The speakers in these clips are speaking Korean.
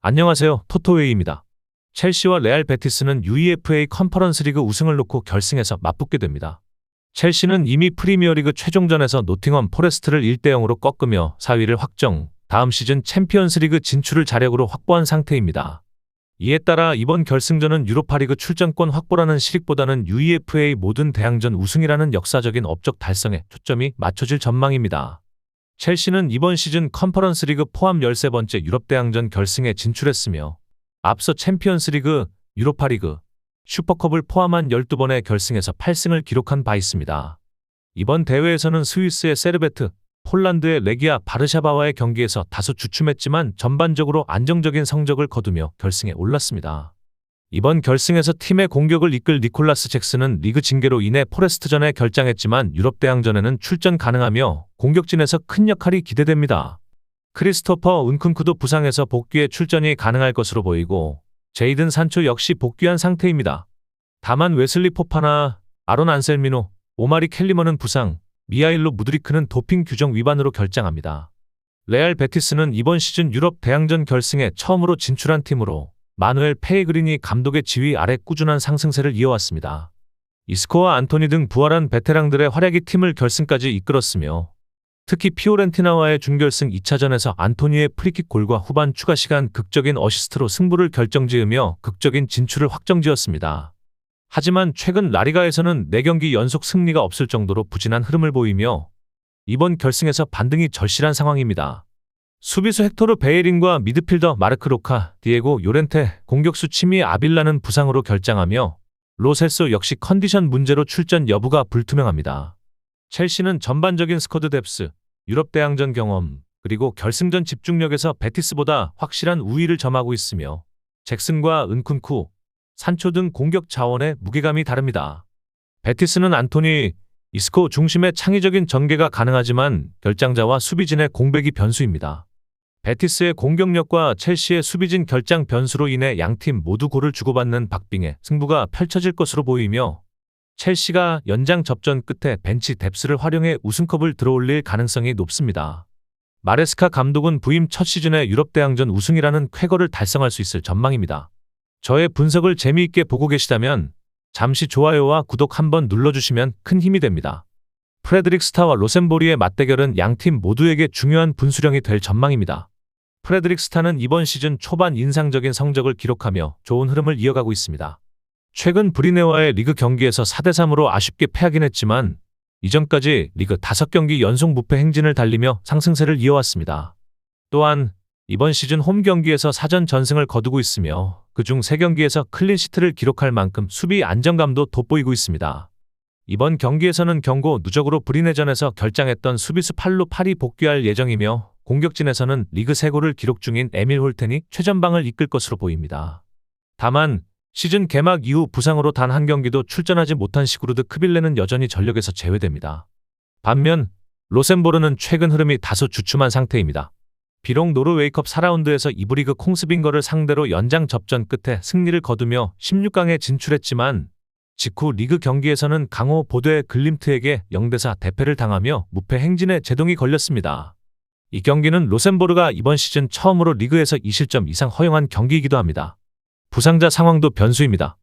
안녕하세요. 토토웨이입니다. 첼시와 레알 베티스는 UEFA 컨퍼런스 리그 우승을 놓고 결승에서 맞붙게 됩니다. 첼시는 이미 프리미어리그 최종전에서 노팅엄 포레스트를 1대0으로 꺾으며 4위를 확정, 다음 시즌 챔피언스 리그 진출을 자력으로 확보한 상태입니다. 이에 따라 이번 결승전은 유로파리그 출전권 확보라는 실익보다는 UEFA 모든 대항전 우승이라는 역사적인 업적 달성에 초점이 맞춰질 전망입니다. 첼시는 이번 시즌 컨퍼런스 리그 포함 13번째 유럽 대항전 결승에 진출했으며 앞서 챔피언스 리그, 유로파 리그, 슈퍼컵을 포함한 12번의 결승에서 8승을 기록한 바 있습니다. 이번 대회에서는 스위스의 세르베트, 폴란드의 레기아 바르샤바와의 경기에서 다소 주춤했지만 전반적으로 안정적인 성적을 거두며 결승에 올랐습니다. 이번 결승에서 팀의 공격을 이끌 니콜라스 잭슨은 리그 징계로 인해 포레스트전에 결장했지만 유럽 대항전에는 출전 가능하며 공격진에서 큰 역할이 기대됩니다. 크리스토퍼 은쿤쿠도 부상에서 복귀에 출전이 가능할 것으로 보이고 제이든 산초 역시 복귀한 상태입니다. 다만 웨슬리 포파나 아론 안셀미노, 오마리 켈리머는 부상, 미하일로 무드리크는 도핑 규정 위반으로 결장합니다. 레알 베티스는 이번 시즌 유럽 대항전 결승에 처음으로 진출한 팀으로 마누엘 페이그리니 감독의 지휘 아래 꾸준한 상승세를 이어왔습니다. 이스코와 안토니 등 부활한 베테랑들의 활약이 팀을 결승까지 이끌었으며 특히 피오렌티나와의 준결승 2차전에서 안토니의 프리킥 골과 후반 추가 시간 극적인 어시스트로 승부를 결정지으며 극적인 진출을 확정지었습니다. 하지만 최근 라리가에서는 4경기 연속 승리가 없을 정도로 부진한 흐름을 보이며 이번 결승에서 반등이 절실한 상황입니다. 수비수 헥토르 베예린과 미드필더 마르크 로카, 디에고 요렌테, 공격수 치미 아빌라는 부상으로 결장하며 로셀소 역시 컨디션 문제로 출전 여부가 불투명합니다. 첼시는 전반적인 스쿼드 뎁스, 유럽 대항전 경험, 그리고 결승전 집중력에서 베티스보다 확실한 우위를 점하고 있으며 잭슨과 은쿤쿠, 산초 등 공격 자원의 무게감이 다릅니다. 베티스는 안토니, 이스코 중심의 창의적인 전개가 가능하지만 결장자와 수비진의 공백이 변수입니다. 베티스의 공격력과 첼시의 수비진 결장 변수로 인해 양팀 모두 골을 주고받는 박빙의 승부가 펼쳐질 것으로 보이며 첼시가 연장 접전 끝에 벤치 뎁스를 활용해 우승컵을 들어올릴 가능성이 높습니다. 마레스카 감독은 부임 첫 시즌에 유럽 대항전 우승이라는 쾌거를 달성할 수 있을 전망입니다. 저의 분석을 재미있게 보고 계시다면 잠시 좋아요와 구독 한번 눌러주시면 큰 힘이 됩니다. 프레드릭 스타와 로센보리의 맞대결은 양팀 모두에게 중요한 분수령이 될 전망입니다. 프레드릭 스타는 이번 시즌 초반 인상적인 성적을 기록하며 좋은 흐름을 이어가고 있습니다. 최근 브리네와의 리그 경기에서 4대3으로 아쉽게 패하긴 했지만 이전까지 리그 5경기 연속 무패 행진을 달리며 상승세를 이어왔습니다. 또한 이번 시즌 홈 경기에서 사전 전승을 거두고 있으며 그중 3경기에서 클린시트를 기록할 만큼 수비 안정감도 돋보이고 있습니다. 이번 경기에서는 경고 누적으로 브리네전에서 결장했던 수비수 팔로 팔이 복귀할 예정이며 공격진에서는 리그 3골을 기록 중인 에밀 홀텐이 최전방을 이끌 것으로 보입니다. 다만 시즌 개막 이후 부상으로 단 한 경기도 출전하지 못한 시그루드 크빌레는 여전히 전력에서 제외됩니다. 반면 로센보르는 최근 흐름이 다소 주춤한 상태입니다. 비록 노르웨이컵 4라운드에서 이브리그 콩스빙거를 상대로 연장 접전 끝에 승리를 거두며 16강에 진출했지만 직후 리그 경기에서는 강호 보드의 글림트에게 0대4 대패를 당하며 무패 행진에 제동이 걸렸습니다. 이 경기는 로센보르가 이번 시즌 처음으로 리그에서 2실점 이상 허용한 경기이기도 합니다. 부상자 상황도 변수입니다.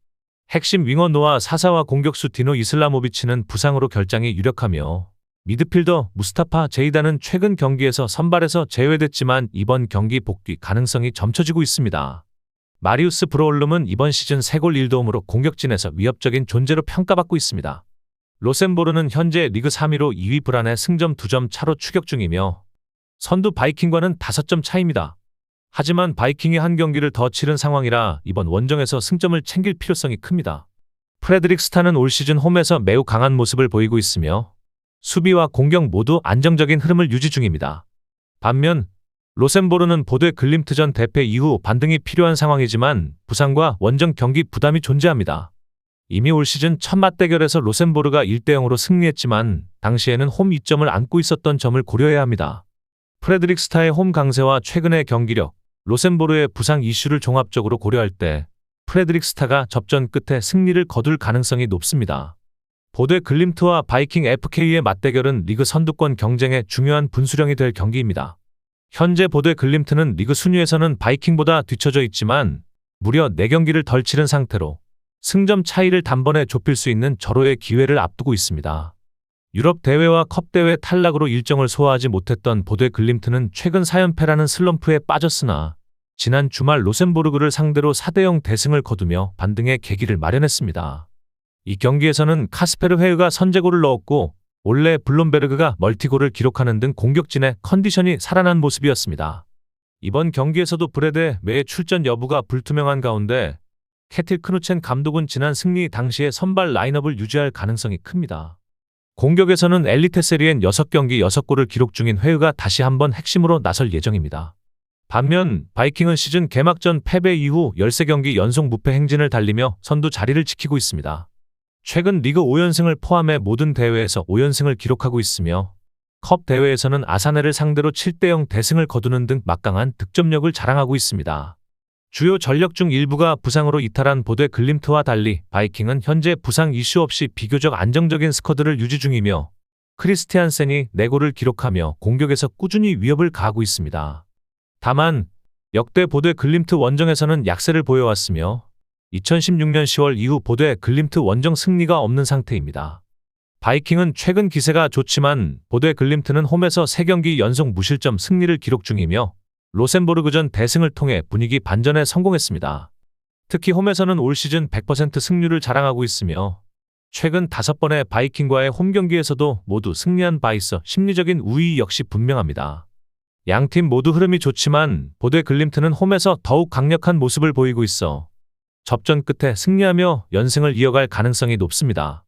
핵심 윙어 노아 사사와 공격수 디노 이슬라모비치는 부상으로 결장이 유력하며 미드필더 무스타파 제이다는 최근 경기에서 선발에서 제외됐지만 이번 경기 복귀 가능성이 점쳐지고 있습니다. 마리우스 브로올름은 이번 시즌 3골 1도움으로 공격진에서 위협적인 존재로 평가받고 있습니다. 로센보르는 현재 리그 3위로 2위 불안의 승점 2점 차로 추격 중이며 선두 바이킹과는 5점 차입니다. 하지만 바이킹이 한 경기를 더 치른 상황이라 이번 원정에서 승점을 챙길 필요성이 큽니다. 프레드릭 스타는 올 시즌 홈에서 매우 강한 모습을 보이고 있으며 수비와 공격 모두 안정적인 흐름을 유지 중입니다. 반면 로센보르는 보드 글림트전 대패 이후 반등이 필요한 상황이지만 부상과 원정 경기 부담이 존재합니다. 이미 올 시즌 첫 맞대결에서 로센보르가 1대0으로 승리했지만 당시에는 홈 2점을 안고 있었던 점을 고려해야 합니다. 프레드릭 스타의 홈 강세와 최근의 경기력, 로센보르의 부상 이슈를 종합적으로 고려할 때 프레드릭 스타가 접전 끝에 승리를 거둘 가능성이 높습니다. 보드 글림트와 바이킹 FK의 맞대결은 리그 선두권 경쟁의 중요한 분수령이 될 경기입니다. 현재 보드 글림트는 리그 순위에서는 바이킹보다 뒤처져 있지만 무려 4경기를 덜 치른 상태로 승점 차이를 단번에 좁힐 수 있는 절호의 기회를 앞두고 있습니다. 유럽 대회와 컵 대회 탈락으로 일정을 소화하지 못했던 보드 글림트는 최근 4연패라는 슬럼프에 빠졌으나 지난 주말 로센보르그를 상대로 4대0 대승을 거두며 반등의 계기를 마련했습니다. 이 경기에서는 카스페르 헤흐가 선제골을 넣었고 올레 블롬베르그가 멀티골을 기록하는 등 공격진의 컨디션이 살아난 모습이었습니다. 이번 경기에서도 브레데 메의 출전 여부가 불투명한 가운데 캐틸 크누첸 감독은 지난 승리 당시의 선발 라인업을 유지할 가능성이 큽니다. 공격에서는 엘리트 세리엔 6경기 6골을 기록 중인 헤흐가 다시 한번 핵심으로 나설 예정입니다. 반면 바이킹은 시즌 개막전 패배 이후 13경기 연속 무패 행진을 달리며 선두 자리를 지키고 있습니다. 최근 리그 5연승을 포함해 모든 대회에서 5연승을 기록하고 있으며 컵 대회에서는 아사네를 상대로 7대0 대승을 거두는 등 막강한 득점력을 자랑하고 있습니다. 주요 전력 중 일부가 부상으로 이탈한 보드 글림트와 달리 바이킹은 현재 부상 이슈 없이 비교적 안정적인 스쿼드를 유지 중이며 크리스티안센이 4골을 기록하며 공격에서 꾸준히 위협을 가하고 있습니다. 다만 역대 보드 글림트 원정에서는 약세를 보여왔으며 2016년 10월 이후 보드 글림트 원정 승리가 없는 상태입니다. 바이킹은 최근 기세가 좋지만 보드 글림트는 홈에서 3경기 연속 무실점 승리를 기록 중이며 로센보르그전 대승을 통해 분위기 반전에 성공했습니다. 특히 홈에서는 올 시즌 100% 승률을 자랑하고 있으며 최근 5번의 바이킹과의 홈 경기에서도 모두 승리한 바 있어 심리적인 우위 역시 분명합니다. 양팀 모두 흐름이 좋지만 보드 글림트는 홈에서 더욱 강력한 모습을 보이고 있어 접전 끝에 승리하며 연승을 이어갈 가능성이 높습니다.